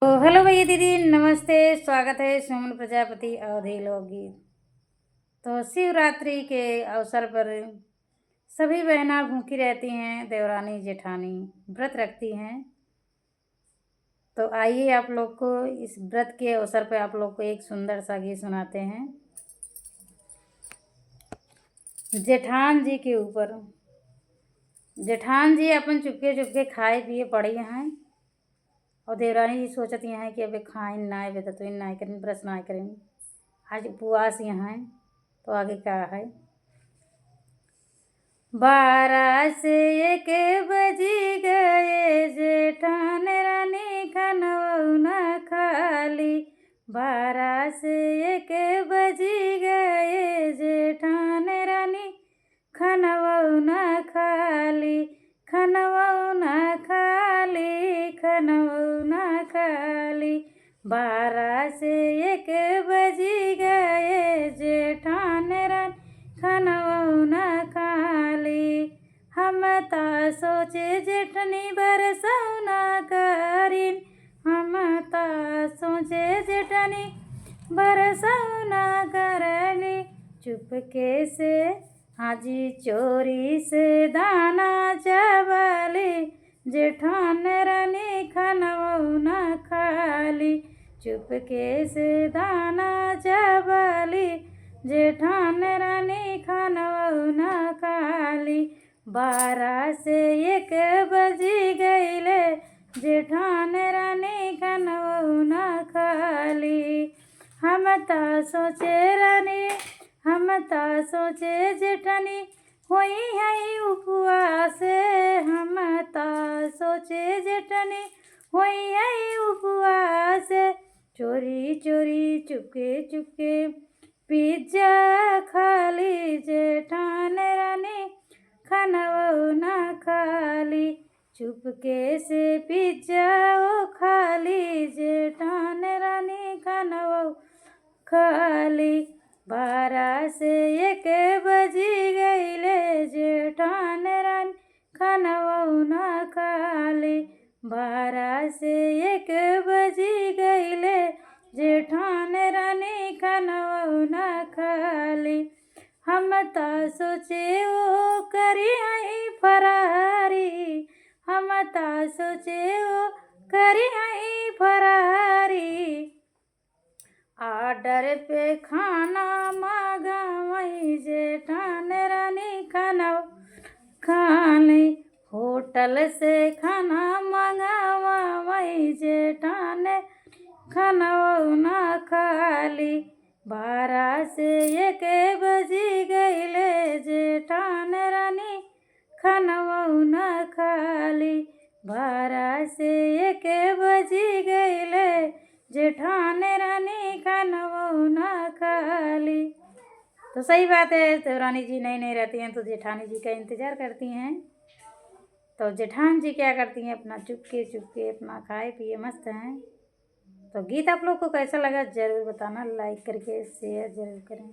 तो हेलो भैया दीदी नमस्ते। स्वागत है सुमन प्रजापति अवधि लोकगीत। तो शिवरात्रि के अवसर पर सभी बहना भूखी रहती हैं, देवरानी जेठानी व्रत रखती हैं। तो आइए आप लोग को इस व्रत के अवसर पर आप लोग को एक सुंदर सा गीत सुनाते हैं जेठान जी के ऊपर। जेठान जी अपन चुपके चुपके खाए पिए पड़े हैं और देवरानी जी सोचती हैं कि अबे खाइन ना बेटा तो ना करें ब्रश ना करें, आज उपवास यहाँ है। तो आगे क्या है, 12 से 1 बजी गए जेठान रानी खनऊ न खाली। 12 से 1 बजी गए जेठान रानी खनऊ न खाली। खनऊ न खाली, खनऊ न खाली। 12 से 1 बजी गए जेठान रानी खनऊ न खाली। हम ता सोचे जेठनी बरसऊ न करीन। हम ता सोचे जेठनी बरसऊ न करनी। चुपके से हाजी चोरी से दाना चावली। जेठान रानी खनऊ न खाली। चुपके से दाना चावली। जेठान रानी खनऊ न खाली। 12 से 1 बजी गईले जेठान रानी खनऊ न खाली। हम ता सोचे रानी, हम ता सोचे जेठनी होई है उपवास। हम ता सोचे जेठनी होई है उपवास। चोरी चोरी चुपके चुपके पिज्जा खाली। जेठान रानी खनऊ न खाली। चुपके से पिज्जा ओ खाली। जेठान रानी खनऊ खाली। 12 से 1 बजी गईले जेठान रानी खनऊ न खाली। 12 से 1 बजी गईले जेठान रानी खनऊ न खाली। हम ता सोचे ओ करी आई फरारी। हम ता सोचे ओ करी आई फरारी। आर्डर पे खाना मंगावई जेठान रानी खनऊ खाली। होटल से खाना मंगावई जेठान खनऊ न खाली। 12 से 1 बजी गईले जेठान रानी खनऊ न खाली। 12 से 1 बजी गईले जेठान रानी खनऊ न खाली। तो सही बात है, तो रानी जी नई नई रहती हैं तो जेठानी जी का इंतज़ार करती हैं। तो जेठान जी क्या करती हैं, अपना चुपके चुपके अपना खाए पिए मस्त हैं। तो गीत आप लोग को कैसा लगा ज़रूर बताना, लाइक करके शेयर ज़रूर करें।